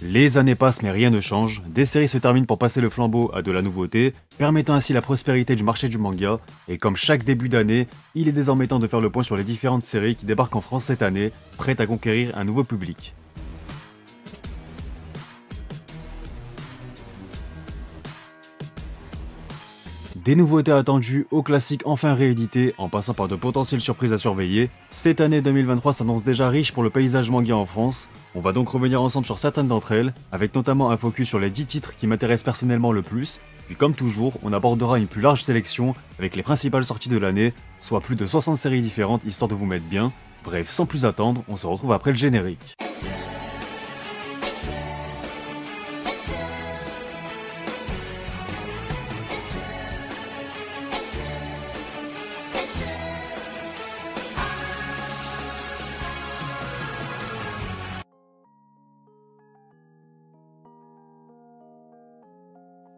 Les années passent mais rien ne change, des séries se terminent pour passer le flambeau à de la nouveauté, permettant ainsi la prospérité du marché du manga, et comme chaque début d'année, il est désormais temps de faire le point sur les différentes séries qui débarquent en France cette année, prêtes à conquérir un nouveau public. Des nouveautés attendues, aux classiques enfin réédités, en passant par de potentielles surprises à surveiller, cette année 2023 s'annonce déjà riche pour le paysage manga en France. On va donc revenir ensemble sur certaines d'entre elles, avec notamment un focus sur les 10 titres qui m'intéressent personnellement le plus, puis comme toujours, on abordera une plus large sélection avec les principales sorties de l'année, soit plus de 60 séries différentes histoire de vous mettre bien. Bref, sans plus attendre, on se retrouve après le générique.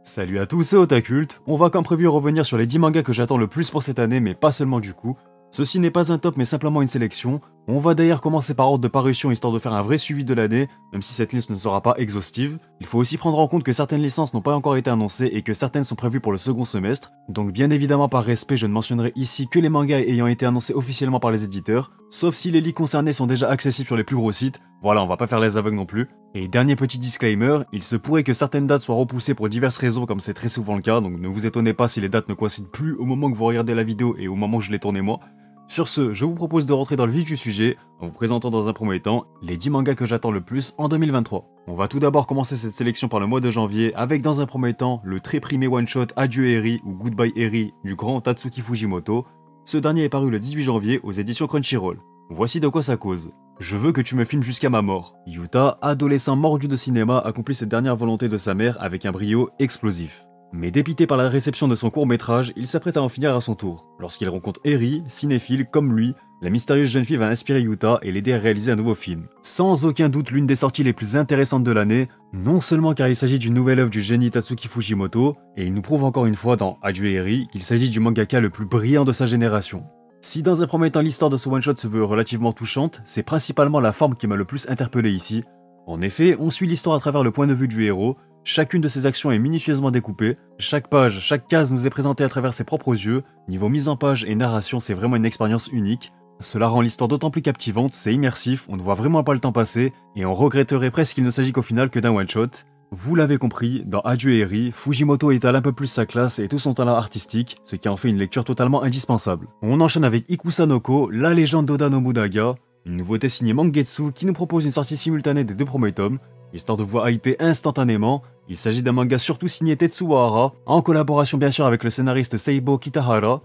Salut à tous, c'est Otakult. On va comme prévu revenir sur les 10 mangas que j'attends le plus pour cette année, mais pas seulement du coup. Ceci n'est pas un top mais simplement une sélection. On va d'ailleurs commencer par ordre de parution histoire de faire un vrai suivi de l'année, même si cette liste ne sera pas exhaustive. Il faut aussi prendre en compte que certaines licences n'ont pas encore été annoncées et que certaines sont prévues pour le second semestre. Donc bien évidemment par respect, je ne mentionnerai ici que les mangas ayant été annoncés officiellement par les éditeurs, sauf si les leaks concernés sont déjà accessibles sur les plus gros sites. Voilà, on va pas faire les aveugles non plus. Et dernier petit disclaimer, il se pourrait que certaines dates soient repoussées pour diverses raisons comme c'est très souvent le cas, donc ne vous étonnez pas si les dates ne coïncident plus au moment que vous regardez la vidéo et au moment où je l'ai tournée moi. Sur ce, je vous propose de rentrer dans le vif du sujet, en vous présentant dans un premier temps les 10 mangas que j'attends le plus en 2023. On va tout d'abord commencer cette sélection par le mois de janvier, avec dans un premier temps le très primé one-shot Adieu Eri ou Goodbye Eri du grand Tatsuki Fujimoto. Ce dernier est paru le 18 janvier aux éditions Crunchyroll. Voici de quoi ça cause. Je veux que tu me filmes jusqu'à ma mort. Yuta, adolescent mordu de cinéma, accomplit cette dernière volonté de sa mère avec un brio explosif. Mais dépité par la réception de son court-métrage, il s'apprête à en finir à son tour. Lorsqu'il rencontre Eri, cinéphile comme lui, la mystérieuse jeune fille va inspirer Yuta et l'aider à réaliser un nouveau film. Sans aucun doute l'une des sorties les plus intéressantes de l'année, non seulement car il s'agit d'une nouvelle œuvre du génie Tatsuki Fujimoto, et il nous prouve encore une fois dans Adieu Eri qu'il s'agit du mangaka le plus brillant de sa génération. Si dans un premier temps l'histoire de ce one-shot se veut relativement touchante, c'est principalement la forme qui m'a le plus interpellé ici. En effet, on suit l'histoire à travers le point de vue du héros, chacune de ses actions est minutieusement découpée, chaque page, chaque case nous est présentée à travers ses propres yeux, niveau mise en page et narration c'est vraiment une expérience unique. Cela rend l'histoire d'autant plus captivante, c'est immersif, on ne voit vraiment pas le temps passer, et on regretterait presque qu'il ne s'agit qu'au final que d'un one-shot. Vous l'avez compris, dans Adieu Eri, Fujimoto étale un peu plus sa classe et tout son talent artistique, ce qui en fait une lecture totalement indispensable. On enchaîne avec Ikusanoko, la légende d'Oda Nobunaga, une nouveauté signée Mangetsu qui nous propose une sortie simultanée des 2 premiers tomes, histoire de vous hyper instantanément. Il s'agit d'un manga surtout signé Tetsuo Hara, en collaboration bien sûr avec le scénariste Seibo Kitahara.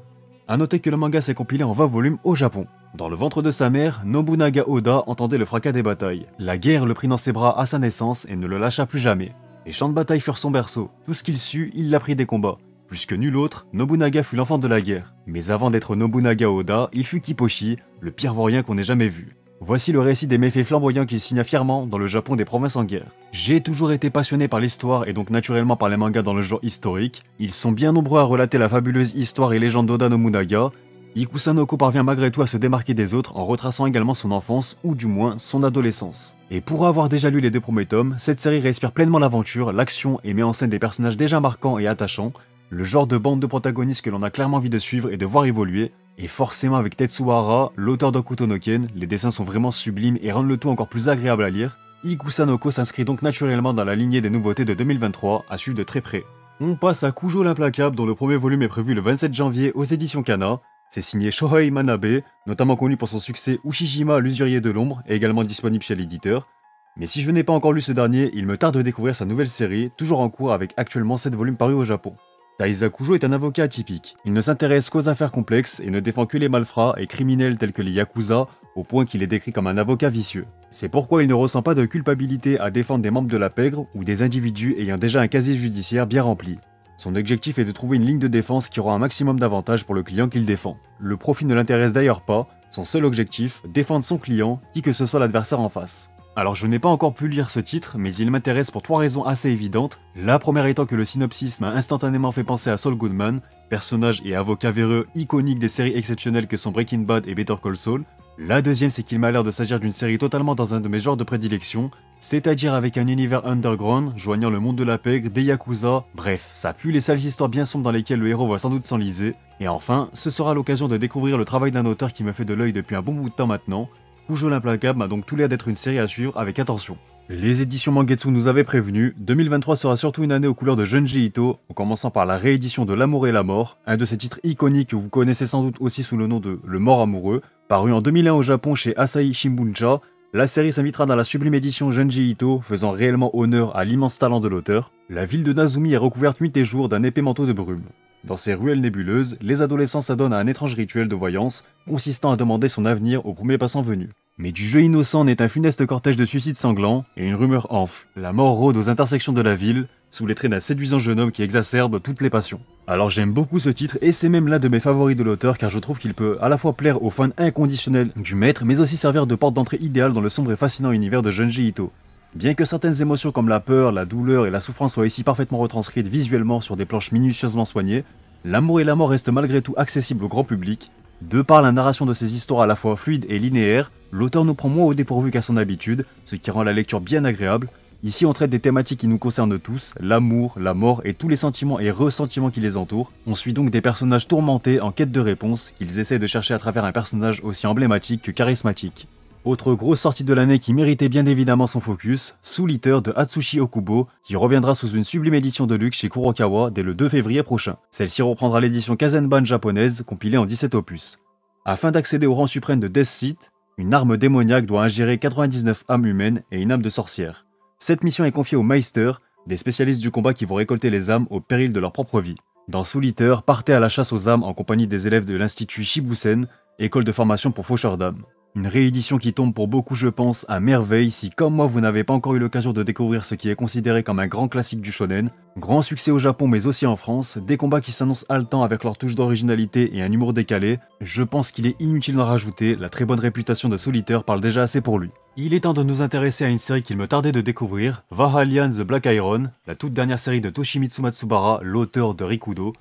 A noter que le manga s'est compilé en 20 volumes au Japon. Dans le ventre de sa mère, Nobunaga Oda entendait le fracas des batailles. La guerre le prit dans ses bras à sa naissance et ne le lâcha plus jamais. Les champs de bataille furent son berceau. Tout ce qu'il sut, il l'apprit des combats. Plus que nul autre, Nobunaga fut l'enfant de la guerre. Mais avant d'être Nobunaga Oda, il fut Kiposhi, le pire vaurien qu'on ait jamais vu. Voici le récit des méfaits flamboyants qu'il signa fièrement dans le Japon des provinces en guerre. J'ai toujours été passionné par l'histoire et donc naturellement par les mangas dans le genre historique. Ils sont bien nombreux à relater la fabuleuse histoire et légende d'Oda Nobunaga. Ikusanoko parvient malgré tout à se démarquer des autres en retraçant également son enfance ou du moins son adolescence. Et pour avoir déjà lu les 2 premiers tomes, cette série respire pleinement l'aventure, l'action et met en scène des personnages déjà marquants et attachants. Le genre de bande de protagonistes que l'on a clairement envie de suivre et de voir évoluer. Et forcément avec Tetsuo Hara, l'auteur d'Hokuto no Ken, les dessins sont vraiment sublimes et rendent le tout encore plus agréable à lire. Ikusanoko s'inscrit donc naturellement dans la lignée des nouveautés de 2023, à suivre de très près. On passe à Kujo l'implacable dont le premier volume est prévu le 27 janvier aux éditions Kana. C'est signé Shohei Manabe, notamment connu pour son succès Ushijima l'usurier de l'ombre, et également disponible chez l'éditeur. Mais si je n'ai pas encore lu ce dernier, il me tarde de découvrir sa nouvelle série, toujours en cours avec actuellement 7 volumes parus au Japon. Taiza Kujo est un avocat atypique. Il ne s'intéresse qu'aux affaires complexes et ne défend que les malfrats et criminels tels que les Yakuza, au point qu'il est décrit comme un avocat vicieux. C'est pourquoi il ne ressent pas de culpabilité à défendre des membres de la pègre ou des individus ayant déjà un casier judiciaire bien rempli. Son objectif est de trouver une ligne de défense qui aura un maximum d'avantages pour le client qu'il défend. Le profit ne l'intéresse d'ailleurs pas, son seul objectif, défendre son client, qui que ce soit l'adversaire en face. Alors je n'ai pas encore pu lire ce titre, mais il m'intéresse pour 3 raisons assez évidentes. La première étant que le synopsis m'a instantanément fait penser à Saul Goodman, personnage et avocat véreux iconique des séries exceptionnelles que sont Breaking Bad et Better Call Saul. La deuxième, c'est qu'il m'a l'air de s'agir d'une série totalement dans un de mes genres de prédilection, c'est-à-dire avec un univers underground, joignant le monde de la pègre, des yakuza, bref, ça pue les sales histoires bien sombres dans lesquelles le héros va sans doute s'enliser. Et enfin, ce sera l'occasion de découvrir le travail d'un auteur qui me fait de l'œil depuis un bon bout de temps maintenant. Cujo l'implacable m'a donc tout l'air d'être une série à suivre avec attention. Les éditions Mangetsu nous avaient prévenus, 2023 sera surtout une année aux couleurs de Junji Ito, en commençant par la réédition de L'amour et la mort, un de ses titres iconiques que vous connaissez sans doute aussi sous le nom de Le mort amoureux. Paru en 2001 au Japon chez Asahi Shimbuncha, la série s'invitera dans la sublime édition Junji Ito, faisant réellement honneur à l'immense talent de l'auteur. La ville de Nazumi est recouverte nuit et jour d'un épais manteau de brume. Dans ces ruelles nébuleuses, les adolescents s'adonnent à un étrange rituel de voyance, consistant à demander son avenir au premier passant venu. Mais du jeu innocent naît un funeste cortège de suicides sanglants, et une rumeur enfle. La mort rôde aux intersections de la ville, sous les traits d'un séduisant jeune homme qui exacerbe toutes les passions. Alors j'aime beaucoup ce titre, et c'est même l'un de mes favoris de l'auteur, car je trouve qu'il peut à la fois plaire aux fans inconditionnels du maître, mais aussi servir de porte d'entrée idéale dans le sombre et fascinant univers de Junji Ito. Bien que certaines émotions comme la peur, la douleur et la souffrance soient ici parfaitement retranscrites visuellement sur des planches minutieusement soignées, L'amour et la mort restent malgré tout accessibles au grand public. De par la narration de ces histoires à la fois fluide et linéaire, l'auteur nous prend moins au dépourvu qu'à son habitude, ce qui rend la lecture bien agréable. Ici on traite des thématiques qui nous concernent tous, l'amour, la mort et tous les sentiments et ressentiments qui les entourent. On suit donc des personnages tourmentés en quête de réponses, qu'ils essaient de chercher à travers un personnage aussi emblématique que charismatique. Autre grosse sortie de l'année qui méritait bien évidemment son focus, Soul Eater de Atsushi Okubo, qui reviendra sous une sublime édition de luxe chez Kurokawa dès le 2 février prochain. Celle-ci reprendra l'édition Kazenban japonaise, compilée en 17 opus. Afin d'accéder au rang suprême de Death Seat, une arme démoniaque doit ingérer 99 âmes humaines et une âme de sorcière. Cette mission est confiée aux Meister, des spécialistes du combat qui vont récolter les âmes au péril de leur propre vie. Dans Soul Eater, partez à la chasse aux âmes en compagnie des élèves de l'Institut Shibusen, école de formation pour faucheurs d'âmes. Une réédition qui tombe pour beaucoup je pense à merveille si comme moi vous n'avez pas encore eu l'occasion de découvrir ce qui est considéré comme un grand classique du shonen. Grand succès au Japon mais aussi en France, des combats qui s'annoncent haletants avec leur touche d'originalité et un humour décalé, je pense qu'il est inutile d'en rajouter, la très bonne réputation de Soul Eater parle déjà assez pour lui. Il est temps de nous intéresser à une série qu'il me tardait de découvrir, Valhalla The Black Iron, la toute dernière série de Toshimitsu Matsubara, l'auteur de Rikudo.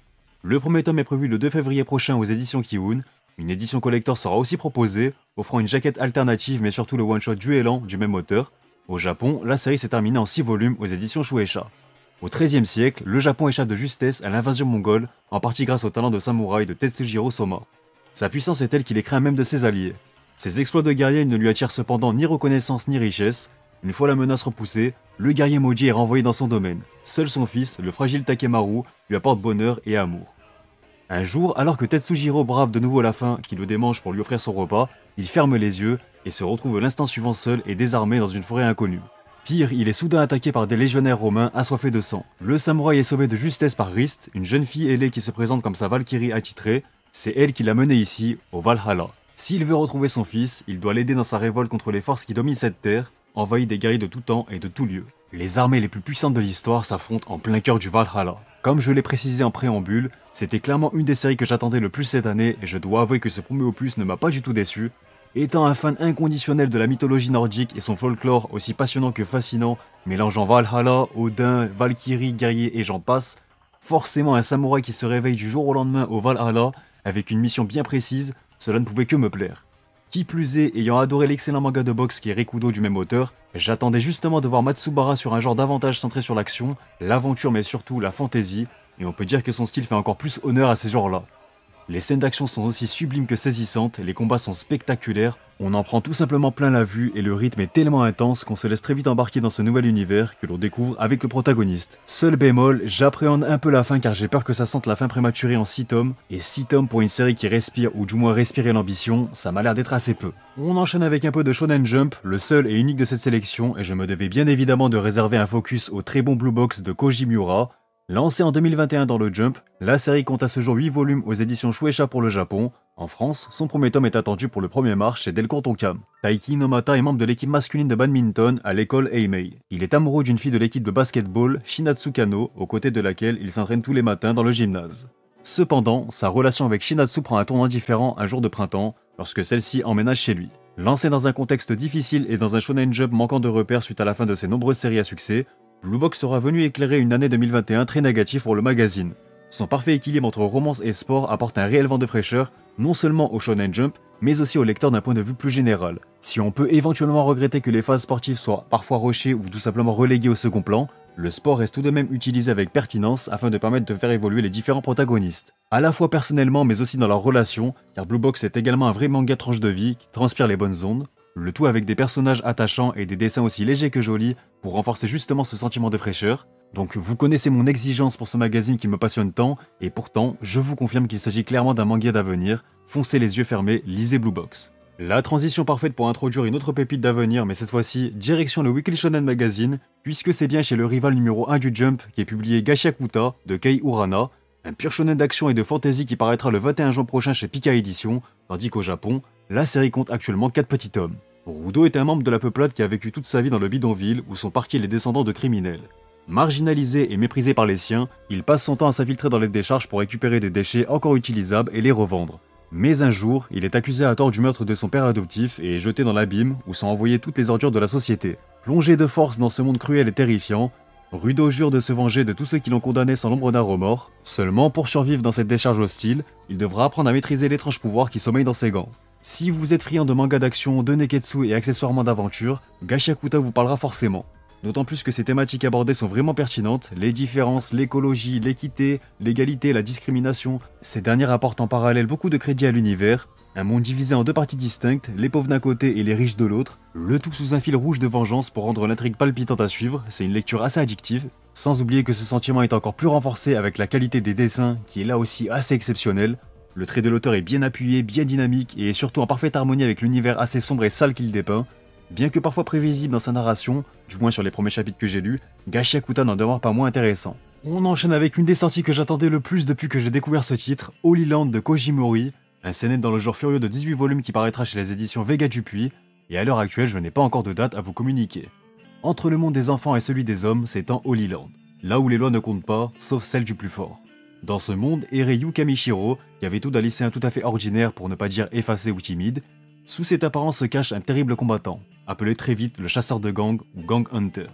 Le premier tome est prévu le 2 février prochain aux éditions Kiun. Une édition collector sera aussi proposée, offrant une jaquette alternative mais surtout le one-shot Duelan du même auteur. Au Japon, la série s'est terminée en 6 volumes aux éditions Shueisha. Au XIIIe siècle, le Japon échappe de justesse à l'invasion mongole, en partie grâce au talent de samouraï de Tetsujiro Soma. Sa puissance est telle qu'il est craint même de ses alliés. Ses exploits de guerrier ne lui attirent cependant ni reconnaissance ni richesse. Une fois la menace repoussée, le guerrier maudit est renvoyé dans son domaine. Seul son fils, le fragile Takemaru, lui apporte bonheur et amour. Un jour, alors que Tetsujiro brave de nouveau la faim qui le démange pour lui offrir son repas, il ferme les yeux et se retrouve l'instant suivant seul et désarmé dans une forêt inconnue. Pire, il est soudain attaqué par des légionnaires romains assoiffés de sang. Le samouraï est sauvé de justesse par Rist, une jeune fille ailée qui se présente comme sa Valkyrie attitrée. C'est elle qui l'a mené ici, au Valhalla. S'il veut retrouver son fils, il doit l'aider dans sa révolte contre les forces qui dominent cette terre, envahies des guerriers de tout temps et de tout lieu. Les armées les plus puissantes de l'histoire s'affrontent en plein cœur du Valhalla. Comme je l'ai précisé en préambule, c'était clairement une des séries que j'attendais le plus cette année et je dois avouer que ce premier opus ne m'a pas du tout déçu. Étant un fan inconditionnel de la mythologie nordique et son folklore aussi passionnant que fascinant, mélangeant Valhalla, Odin, Valkyrie, guerrier et j'en passe, forcément un samouraï qui se réveille du jour au lendemain au Valhalla avec une mission bien précise, cela ne pouvait que me plaire. Qui plus est, ayant adoré l'excellent manga de boxe qui est Rikudo du même auteur, j'attendais justement de voir Matsubara sur un genre davantage centré sur l'action, l'aventure mais surtout la fantaisie, et on peut dire que son style fait encore plus honneur à ces genres-là. Les scènes d'action sont aussi sublimes que saisissantes, les combats sont spectaculaires, on en prend tout simplement plein la vue et le rythme est tellement intense qu'on se laisse très vite embarquer dans ce nouvel univers que l'on découvre avec le protagoniste. Seul bémol, j'appréhende un peu la fin car j'ai peur que ça sente la fin prématurée en 6 tomes, et 6 tomes pour une série qui respire ou du moins respirer l'ambition, ça m'a l'air d'être assez peu. On enchaîne avec un peu de Shonen Jump, le seul et unique de cette sélection, et je me devais bien évidemment de réserver un focus au très bon Blue Box de Koji Miura. Lancée en 2021 dans le Jump, la série compte à ce jour 8 volumes aux éditions Shueisha pour le Japon. En France, son premier tome est attendu pour le 1er mars chez Delcourt Tonkam. Taiki Nomata est membre de l'équipe masculine de badminton à l'école Eimei. Il est amoureux d'une fille de l'équipe de basketball, Shinatsu Kano, aux côtés de laquelle il s'entraîne tous les matins dans le gymnase. Cependant, sa relation avec Shinatsu prend un tournant différent un jour de printemps, lorsque celle-ci emménage chez lui. Lancé dans un contexte difficile et dans un shonen jump manquant de repères suite à la fin de ses nombreuses séries à succès, Blue Box sera venu éclairer une année 2021 très négative pour le magazine. Son parfait équilibre entre romance et sport apporte un réel vent de fraîcheur, non seulement au Shonen Jump, mais aussi au lecteur d'un point de vue plus général. Si on peut éventuellement regretter que les phases sportives soient parfois rushées ou tout simplement reléguées au second plan, le sport reste tout de même utilisé avec pertinence afin de permettre de faire évoluer les différents protagonistes. À la fois personnellement mais aussi dans leurs relations, car Blue Box est également un vrai manga tranche de vie qui transpire les bonnes ondes, le tout avec des personnages attachants et des dessins aussi légers que jolis pour renforcer justement ce sentiment de fraîcheur. Donc vous connaissez mon exigence pour ce magazine qui me passionne tant, et pourtant je vous confirme qu'il s'agit clairement d'un manga d'avenir. Foncez les yeux fermés, lisez Blue Box. La transition parfaite pour introduire une autre pépite d'avenir, mais cette fois-ci direction le Weekly Shonen Magazine, puisque c'est bien chez le rival numéro 1 du Jump qui est publié Gashiakuta de Kei Urana, un pur shonen d'action et de fantasy qui paraîtra le 21 juin prochain chez Pika Édition, tandis qu'au Japon, la série compte actuellement 4 petits tomes. Rudo est un membre de la peuplade qui a vécu toute sa vie dans le bidonville où sont parqués les descendants de criminels. Marginalisé et méprisé par les siens, il passe son temps à s'infiltrer dans les décharges pour récupérer des déchets encore utilisables et les revendre. Mais un jour, il est accusé à tort du meurtre de son père adoptif et est jeté dans l'abîme où sont envoyées toutes les ordures de la société. Plongé de force dans ce monde cruel et terrifiant, Rudo jure de se venger de tous ceux qui l'ont condamné sans l'ombre d'un remords. Seulement, pour survivre dans cette décharge hostile, il devra apprendre à maîtriser l'étrange pouvoir qui sommeille dans ses gants. Si vous êtes friand de manga d'action, de neketsu et accessoirement d'aventure, Gashiakuta vous parlera forcément. D'autant plus que ces thématiques abordées sont vraiment pertinentes, les différences, l'écologie, l'équité, l'égalité, la discrimination. Ces dernières apportent en parallèle beaucoup de crédit à l'univers, un monde divisé en deux parties distinctes, les pauvres d'un côté et les riches de l'autre, le tout sous un fil rouge de vengeance pour rendre l'intrigue palpitante à suivre, c'est une lecture assez addictive, sans oublier que ce sentiment est encore plus renforcé avec la qualité des dessins, qui est là aussi assez exceptionnelle. Le trait de l'auteur est bien appuyé, bien dynamique et est surtout en parfaite harmonie avec l'univers assez sombre et sale qu'il dépeint. Bien que parfois prévisible dans sa narration, du moins sur les premiers chapitres que j'ai lus, Gashiakuta n'en demeure pas moins intéressant. On enchaîne avec une des sorties que j'attendais le plus depuis que j'ai découvert ce titre, Holy Land de Koji Mori, un seinen dans le genre furieux de 18 volumes qui paraîtra chez les éditions Vega Dupuis, et à l'heure actuelle je n'ai pas encore de date à vous communiquer. Entre le monde des enfants et celui des hommes, c'est en Holy Land, là où les lois ne comptent pas, sauf celles du plus fort. Dans ce monde errait Yu Kamishiro, qui avait tout d'un lycéen tout à fait ordinaire pour ne pas dire effacé ou timide. Sous cette apparence se cache un terrible combattant, appelé très vite le chasseur de gang ou gang hunter.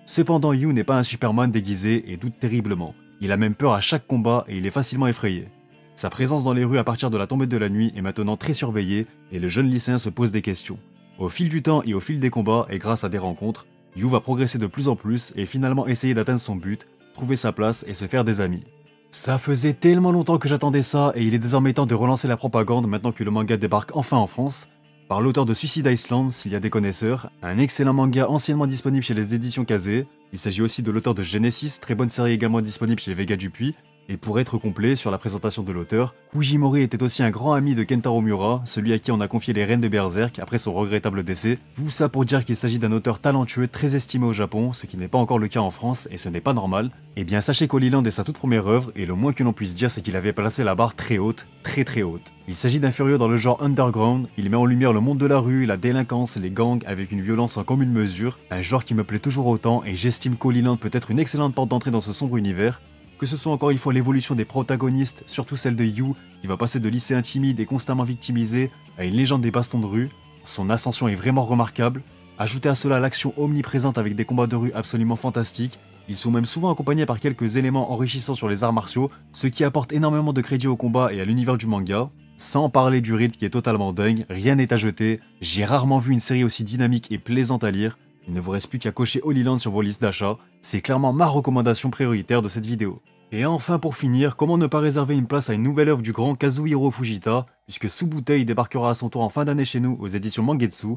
Cependant Yu n'est pas un Superman déguisé et doute terriblement, il a même peur à chaque combat et il est facilement effrayé. Sa présence dans les rues à partir de la tombée de la nuit est maintenant très surveillée et le jeune lycéen se pose des questions. Au fil du temps et au fil des combats et grâce à des rencontres, Yu va progresser de plus en plus et finalement essayer d'atteindre son but, trouver sa place et se faire des amis. Ça faisait tellement longtemps que j'attendais ça et il est désormais temps de relancer la propagande maintenant que le manga débarque enfin en France, par l'auteur de Suicide Island s'il y a des connaisseurs, un excellent manga anciennement disponible chez les éditions Kazé. Il s'agit aussi de l'auteur de Genesis, très bonne série également disponible chez Vega Dupuis. Et pour être complet sur la présentation de l'auteur, Fujimori était aussi un grand ami de Kentaro Miura, celui à qui on a confié les Reines de Berserk après son regrettable décès. Tout ça pour dire qu'il s'agit d'un auteur talentueux très estimé au Japon, ce qui n'est pas encore le cas en France et ce n'est pas normal. Eh bien sachez qu'Holy Land est sa toute première œuvre et le moins que l'on puisse dire c'est qu'il avait placé la barre très haute, très haute. Il s'agit d'un furieux dans le genre underground, il met en lumière le monde de la rue, la délinquance, les gangs avec une violence sans commune mesure, un genre qui me plaît toujours autant et j'estime qu'Holy Land peut être une excellente porte d'entrée dans ce sombre univers. Que ce soit encore une fois l'évolution des protagonistes, surtout celle de Yu, qui va passer de lycéen timide et constamment victimisé à une légende des bastons de rue, son ascension est vraiment remarquable. Ajoutez à cela l'action omniprésente avec des combats de rue absolument fantastiques, ils sont même souvent accompagnés par quelques éléments enrichissants sur les arts martiaux, ce qui apporte énormément de crédit au combat et à l'univers du manga. Sans parler du rythme qui est totalement dingue, rien n'est à jeter, j'ai rarement vu une série aussi dynamique et plaisante à lire. Il ne vous reste plus qu'à cocher Holy Land sur vos listes d'achat, c'est clairement ma recommandation prioritaire de cette vidéo. Et enfin pour finir, comment ne pas réserver une place à une nouvelle œuvre du grand Kazuhiro Fujita, puisque Subutei débarquera à son tour en fin d'année chez nous aux éditions Mangetsu.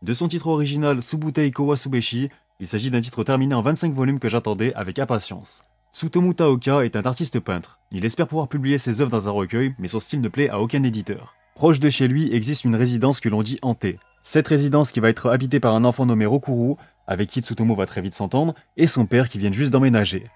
De son titre original Subutei Kowasubeshi, il s'agit d'un titre terminé en 25 volumes que j'attendais avec impatience. Tsutomu Taoka est un artiste peintre. Il espère pouvoir publier ses œuvres dans un recueil, mais son style ne plaît à aucun éditeur. Proche de chez lui existe une résidence que l'on dit hantée. Cette résidence qui va être habitée par un enfant nommé Rokuru, avec qui Tsutomu va très vite s'entendre, et son père qui vient juste d'emménager.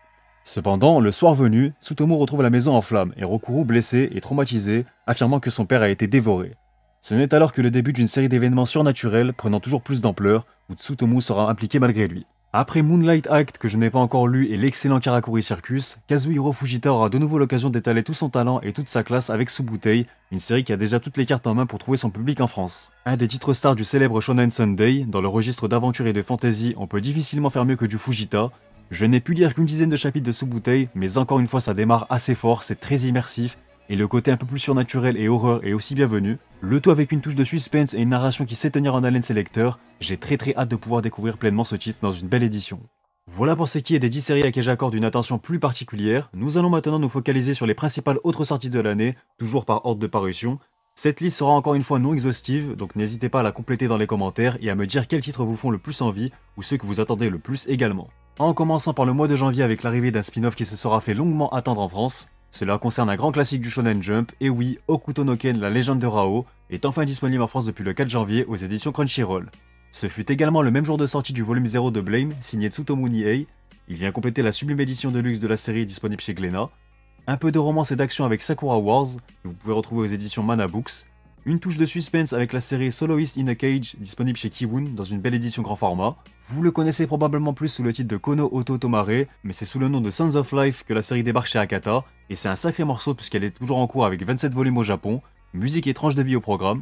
Cependant, le soir venu, Tsutomu retrouve la maison en flammes et Rokuru blessé et traumatisé, affirmant que son père a été dévoré. Ce n'est alors que le début d'une série d'événements surnaturels prenant toujours plus d'ampleur, où Tsutomu sera impliqué malgré lui. Après Moonlight Act que je n'ai pas encore lu et l'excellent Karakuri Circus, Kazuhiro Fujita aura de nouveau l'occasion d'étaler tout son talent et toute sa classe avec Subutei, une série qui a déjà toutes les cartes en main pour trouver son public en France. Un des titres stars du célèbre Shonen Sunday, dans le registre d'aventure et de fantasy, on peut difficilement faire mieux que du Fujita. Je n'ai pu lire qu'une dizaine de chapitres de Subutei, mais encore une fois ça démarre assez fort, c'est très immersif, Et le côté un peu plus surnaturel et horreur est aussi bienvenu, le tout avec une touche de suspense et une narration qui sait tenir en haleine ses lecteurs. J'ai très hâte de pouvoir découvrir pleinement ce titre dans une belle édition. Voilà pour ce qui est des 10 séries à qui j'accorde une attention plus particulière. Nous allons maintenant nous focaliser sur les principales autres sorties de l'année, toujours par ordre de parution. Cette liste sera encore une fois non exhaustive, donc n'hésitez pas à la compléter dans les commentaires et à me dire quels titres vous font le plus envie ou ceux que vous attendez le plus également. En commençant par le mois de janvier avec l'arrivée d'un spin-off qui se sera fait longuement attendre en France. Cela concerne un grand classique du Shonen Jump, et oui, Hokuto no Ken, la légende de Rao, est enfin disponible en France depuis le 4 janvier aux éditions Crunchyroll. Ce fut également le même jour de sortie du volume 0 de Blame, signé Tsutomu Nihei. Il vient compléter la sublime édition de luxe de la série disponible chez Glénat. Un peu de romance et d'action avec Sakura Wars, que vous pouvez retrouver aux éditions Mana Books. Une touche de suspense avec la série Soloist in a Cage, disponible chez Kiwun dans une belle édition grand format. Vous le connaissez probablement plus sous le titre de Kono Oto Tomare, mais c'est sous le nom de Sons of Life que la série débarque chez Akata, et c'est un sacré morceau puisqu'elle est toujours en cours avec 27 volumes au Japon, musique et tranche de vie au programme.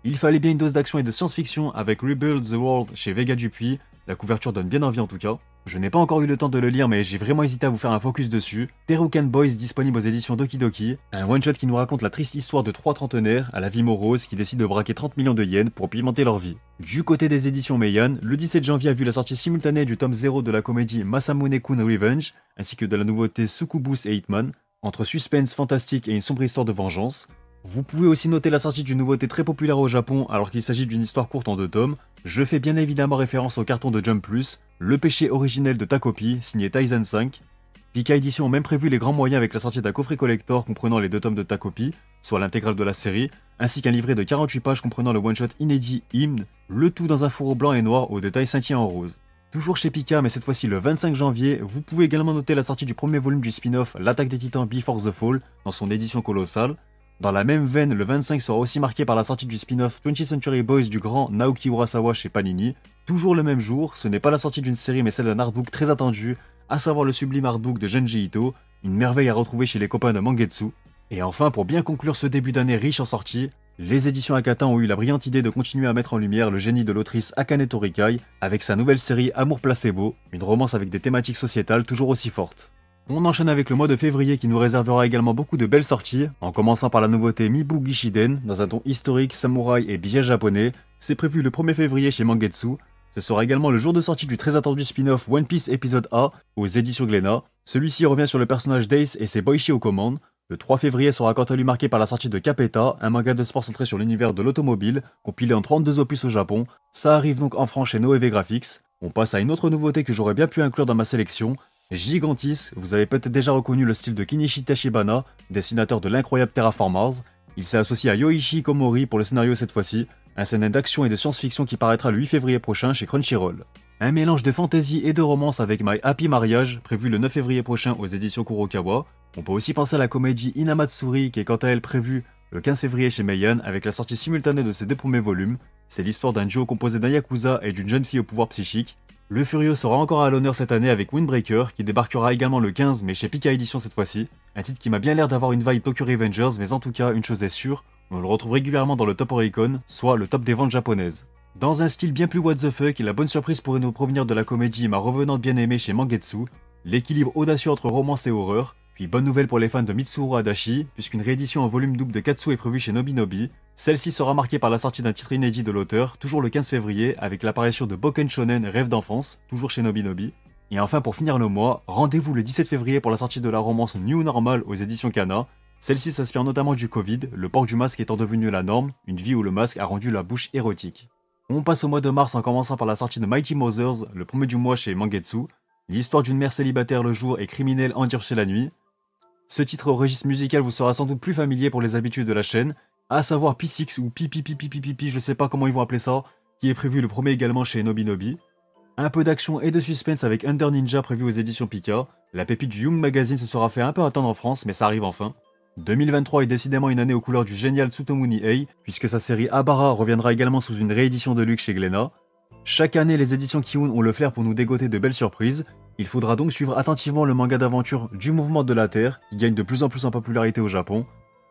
Il fallait bien une dose d'action et de science-fiction avec Rebuild the World chez Vega Dupuis, la couverture donne bien envie en tout cas. Je n'ai pas encore eu le temps de le lire mais j'ai vraiment hésité à vous faire un focus dessus. Teruken Boys disponible aux éditions Dokidoki, un one-shot qui nous raconte la triste histoire de 3 trentenaires à la vie morose qui décident de braquer 30 millions de yens pour pimenter leur vie. Du côté des éditions Meian, le 17 janvier a vu la sortie simultanée du tome 0 de la comédie Masamune-kun Revenge, ainsi que de la nouveauté Succubus et Hitman, entre suspense fantastique et une sombre histoire de vengeance. Vous pouvez aussi noter la sortie d'une nouveauté très populaire au Japon alors qu'il s'agit d'une histoire courte en 2 tomes. Je fais bien évidemment référence au carton de Jump Plus, Le péché originel de Takopi, signé Taizen 5. Pika Edition ont même prévu les grands moyens avec la sortie d'un coffret collector comprenant les 2 tomes de Takopi, soit l'intégrale de la série, ainsi qu'un livret de 48 pages comprenant le one-shot inédit Hymne, le tout dans un fourreau blanc et noir aux détails scintillants en rose. Toujours chez Pika, mais cette fois-ci le 25 janvier, vous pouvez également noter la sortie du premier volume du spin-off L'attaque des titans Before the Fall, dans son édition colossale. Dans la même veine, le 25 sera aussi marqué par la sortie du spin-off 20th Century Boys du grand Naoki Urasawa chez Panini. Toujours le même jour, ce n'est pas la sortie d'une série mais celle d'un artbook très attendu, à savoir le sublime artbook de Junji Ito, une merveille à retrouver chez les copains de Mangetsu. Et enfin, pour bien conclure ce début d'année riche en sorties, les éditions Akata ont eu la brillante idée de continuer à mettre en lumière le génie de l'autrice Akane Torikai avec sa nouvelle série Amour Placebo, une romance avec des thématiques sociétales toujours aussi fortes. On enchaîne avec le mois de février qui nous réservera également beaucoup de belles sorties, en commençant par la nouveauté Mibu Gishiden, dans un ton historique, samouraï et billet japonais. C'est prévu le 1er février chez Mangetsu. Ce sera également le jour de sortie du très attendu spin-off One Piece épisode A aux éditions Glénat. Celui-ci revient sur le personnage d'Ace et ses Boichi aux commandes. Le 3 février sera quant à lui marqué par la sortie de Capeta, un manga de sport centré sur l'univers de l'automobile, compilé en 32 opus au Japon. Ça arrive donc en France chez Noévé Graphics. On passe à une autre nouveauté que j'aurais bien pu inclure dans ma sélection. Gigantis, vous avez peut-être déjà reconnu le style de Kinishi Tachibana, dessinateur de l'incroyable Terraform Mars. Il s'est associé à Yoichi Komori pour le scénario cette fois-ci, un scénario d'action et de science-fiction qui paraîtra le 8 février prochain chez Crunchyroll. Un mélange de fantasy et de romance avec My Happy Marriage, prévu le 9 février prochain aux éditions Kurokawa. On peut aussi penser à la comédie Inamatsuri qui est quant à elle prévue le 15 février chez Meian avec la sortie simultanée de ses 2 premiers volumes. C'est l'histoire d'un duo composé d'un yakuza et d'une jeune fille au pouvoir psychique. Le Furio sera encore à l'honneur cette année avec Windbreaker, qui débarquera également le 15 mais chez Pika Edition cette fois-ci. Un titre qui m'a bien l'air d'avoir une vibe Tokyo Revengers, mais en tout cas, une chose est sûre, on le retrouve régulièrement dans le top Oricon, soit le top des ventes japonaises. Dans un style bien plus what the fuck, la bonne surprise pourrait nous provenir de la comédie Ma revenante bien-aimée chez Mangetsu, l'équilibre audacieux entre romance et horreur, puis bonne nouvelle pour les fans de Mitsuru Adachi, puisqu'une réédition en volume double de Katsu est prévue chez Nobinobi. Celle-ci sera marquée par la sortie d'un titre inédit de l'auteur, toujours le 15 février, avec l'apparition de Boken Shonen Rêve d'enfance, toujours chez Nobinobi. Et enfin pour finir le mois, rendez-vous le 17 février pour la sortie de la romance New Normal aux éditions Kana. Celle-ci s'inspire notamment du Covid, le port du masque étant devenu la norme, une vie où le masque a rendu la bouche érotique. On passe au mois de mars en commençant par la sortie de Mighty Mothers, le premier du mois chez Mangetsu, l'histoire d'une mère célibataire le jour et criminelle endurcie la nuit. Ce titre au registre musical vous sera sans doute plus familier pour les habitudes de la chaîne, à savoir P6 ou Pipi, je sais pas comment ils vont appeler ça, qui est prévu le premier également chez Nobinobi. Un peu d'action et de suspense avec Under Ninja prévu aux éditions Pika. La pépite du Young Magazine se sera fait un peu attendre en France, mais ça arrive enfin. 2023 est décidément une année aux couleurs du génial Tsutomu Nihei, puisque sa série Abara reviendra également sous une réédition de luxe chez Glénat. Chaque année, les éditions Kiun ont le flair pour nous dégoter de belles surprises. Il faudra donc suivre attentivement le manga d'aventure du Mouvement de la Terre, qui gagne de plus en plus en popularité au Japon.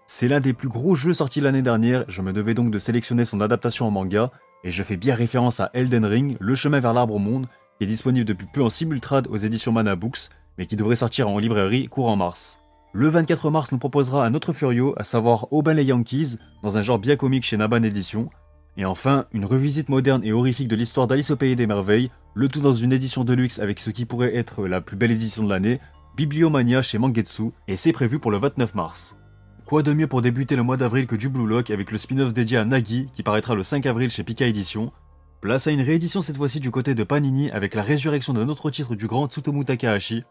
C'est l'un des plus gros jeux sortis l'année dernière, je me devais donc de sélectionner son adaptation en manga, et je fais bien référence à Elden Ring, le chemin vers l'arbre monde, qui est disponible depuis peu en simultrade aux éditions Mana Books, mais qui devrait sortir en librairie courant mars. Le 24 mars nous proposera un autre Furio, à savoir Aubin les Yankees, dans un genre bien comique chez Naban Édition. Et enfin, une revisite moderne et horrifique de l'histoire d'Alice au Pays des Merveilles, le tout dans une édition de luxe avec ce qui pourrait être la plus belle édition de l'année, Bibliomania chez Mangetsu, et c'est prévu pour le 29 mars. Quoi de mieux pour débuter le mois d'avril que du Blue Lock avec le spin-off dédié à Nagi qui paraîtra le 5 avril chez Pika Édition. Place à une réédition cette fois-ci du côté de Panini avec la résurrection d'un autre titre du grand Tsutomu Takahashi.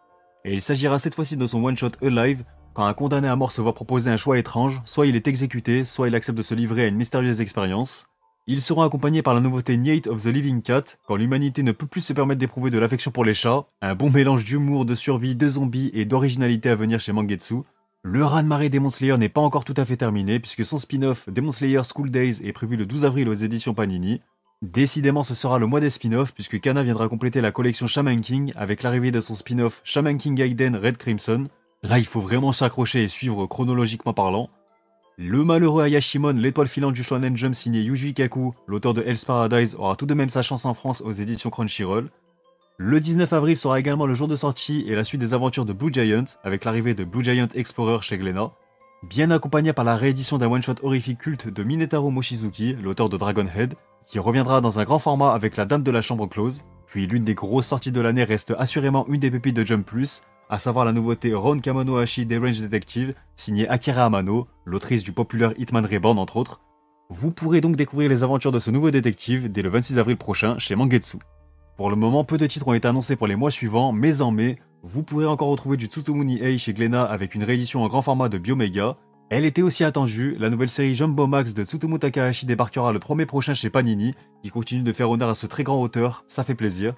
Et il s'agira cette fois-ci de son one-shot Alive, quand un condamné à mort se voit proposer un choix étrange, soit il est exécuté, soit il accepte de se livrer à une mystérieuse expérience. Ils seront accompagnés par la nouveauté Night of the Living Cat, quand l'humanité ne peut plus se permettre d'éprouver de l'affection pour les chats, un bon mélange d'humour, de survie, de zombies et d'originalité à venir chez Mangetsu. Le raz-de-marée Demon Slayer n'est pas encore tout à fait terminé, puisque son spin-off Demon Slayer School Days est prévu le 12 avril aux éditions Panini. Décidément ce sera le mois des spin-offs, puisque Kana viendra compléter la collection Shaman King avec l'arrivée de son spin-off Shaman King Gaiden Red Crimson. Là il faut vraiment s'accrocher et suivre chronologiquement parlant. Le malheureux Ayashimon, l'étoile filante du Shonen Jump signé Yuji Kaku, l'auteur de Hell's Paradise, aura tout de même sa chance en France aux éditions Crunchyroll. Le 19 avril sera également le jour de sortie et la suite des aventures de Blue Giant, avec l'arrivée de Blue Giant Explorer chez Glénat, bien accompagné par la réédition d'un one-shot horrifique culte de Minetaro Mochizuki, l'auteur de Dragonhead, qui reviendra dans un grand format avec la Dame de la Chambre Close, puis l'une des grosses sorties de l'année reste assurément une des pépites de Jump Plus, à savoir la nouveauté Ron Kamonohashi Derange Detective, signée Akira Amano, l'autrice du populaire Hitman Reborn entre autres. Vous pourrez donc découvrir les aventures de ce nouveau détective dès le 26 avril prochain chez Mangetsu. Pour le moment, peu de titres ont été annoncés pour les mois suivants, mais en mai, vous pourrez encore retrouver du Tsutomu Nihei chez Glénat avec une réédition en grand format de Biomega. Elle était aussi attendue, la nouvelle série Jumbo Max de Tsutomu Takahashi débarquera le 3 mai prochain chez Panini, qui continue de faire honneur à ce très grand auteur, ça fait plaisir.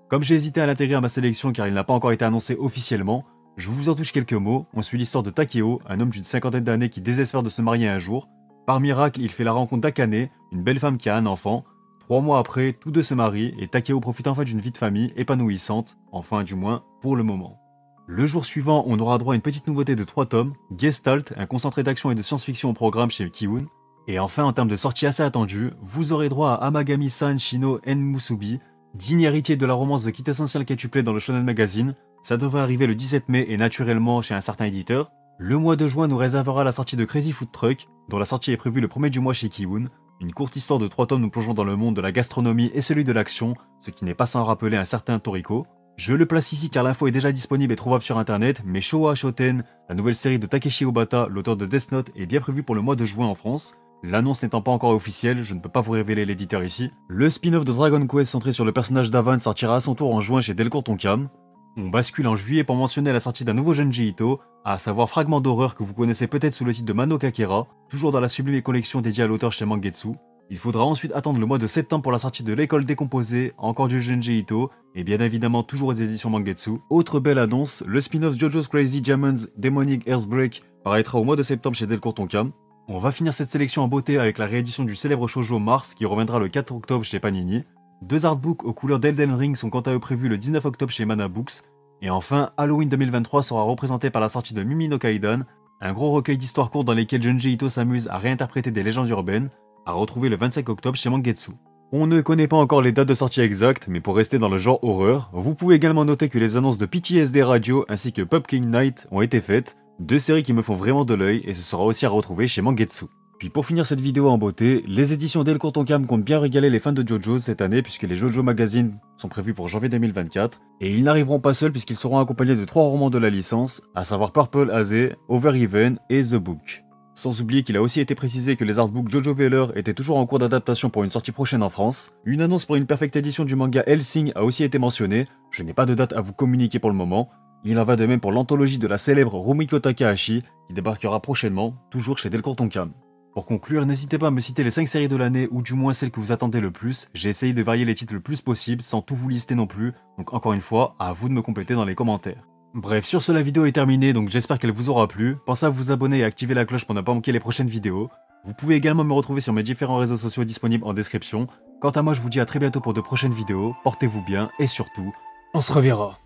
Comme j'ai hésité à l'intégrer à ma sélection car il n'a pas encore été annoncé officiellement, je vous en touche quelques mots. On suit l'histoire de Takeo, un homme d'une cinquantaine d'années qui désespère de se marier un jour. Par miracle, il fait la rencontre d'Akane, une belle femme qui a un enfant. 3 mois après, tous deux se marient et Takeo profite enfin d'une vie de famille épanouissante, enfin du moins pour le moment. Le jour suivant, on aura droit à une petite nouveauté de 3 tomes, Gestalt, un concentré d'action et de science-fiction au programme chez Kiun. Et enfin, en termes de sortie assez attendue, vous aurez droit à Amagami-san Shino En Musubi, digne héritier de la romance de quintessentiel quintuplé dans le Shonen Magazine. Ça devrait arriver le 17 mai et naturellement chez un certain éditeur. Le mois de juin nous réservera la sortie de Crazy Food Truck, dont la sortie est prévue le 1er du mois chez Kiun. Une courte histoire de 3 tomes nous plongeons dans le monde de la gastronomie et celui de l'action, ce qui n'est pas sans rappeler un certain Toriko. Je le place ici car l'info est déjà disponible et trouvable sur internet, mais Showa Shoten, la nouvelle série de Takeshi Obata, l'auteur de Death Note, est bien prévue pour le mois de juin en France. L'annonce n'étant pas encore officielle, je ne peux pas vous révéler l'éditeur ici. Le spin-off de Dragon Quest centré sur le personnage d'Avan sortira à son tour en juin chez Delcourt Tonkam. On bascule en juillet pour mentionner la sortie d'un nouveau Junji Ito, à savoir Fragment d'horreur que vous connaissez peut-être sous le titre de Mano Kakera, toujours dans la sublime collection dédiée à l'auteur chez Mangetsu. Il faudra ensuite attendre le mois de septembre pour la sortie de L'école décomposée, encore du Junji Ito, et bien évidemment toujours aux éditions Mangetsu. Autre belle annonce, le spin-off JoJo's Crazy Diamonds Demonic Earthbreak paraîtra au mois de septembre chez Delcourt Tonkam. On va finir cette sélection en beauté avec la réédition du célèbre shoujo Mars qui reviendra le 4 octobre chez Panini. 2 artbooks aux couleurs d'Elden Ring sont quant à eux prévus le 19 octobre chez Mana Books. Et enfin, Halloween 2023 sera représenté par la sortie de Mimi no Kaidan, un gros recueil d'histoires courtes dans lesquelles Junji Ito s'amuse à réinterpréter des légendes urbaines, à retrouver le 25 octobre chez Mangetsu. On ne connaît pas encore les dates de sortie exactes, mais pour rester dans le genre horreur, vous pouvez également noter que les annonces de PTSD Radio ainsi que Pumpkin Night ont été faites, 2 séries qui me font vraiment de l'œil et ce sera aussi à retrouver chez Mangetsu. Puis pour finir cette vidéo en beauté, les éditions Delcourt Tonkam comptent bien régaler les fans de JoJo's cette année puisque les JoJo Magazine sont prévus pour janvier 2024 et ils n'arriveront pas seuls puisqu'ils seront accompagnés de 3 romans de la licence, à savoir Purple Haze, Over Even et The Book. Sans oublier qu'il a aussi été précisé que les artbooks Jojo Veller étaient toujours en cours d'adaptation pour une sortie prochaine en France. Une annonce pour une perfecte édition du manga Hellsing a aussi été mentionnée, je n'ai pas de date à vous communiquer pour le moment. Il en va de même pour l'anthologie de la célèbre Rumiko Takahashi qui débarquera prochainement, toujours chez Delcourt Tonkam. Pour conclure, n'hésitez pas à me citer les 5 séries de l'année ou du moins celles que vous attendez le plus. J'ai essayé de varier les titres le plus possible sans tout vous lister non plus, donc encore une fois, à vous de me compléter dans les commentaires. Bref, sur ce la vidéo est terminée, donc j'espère qu'elle vous aura plu. Pensez à vous abonner et activer la cloche pour ne pas manquer les prochaines vidéos. Vous pouvez également me retrouver sur mes différents réseaux sociaux disponibles en description. Quant à moi, je vous dis à très bientôt pour de prochaines vidéos, portez-vous bien et surtout, on se reverra.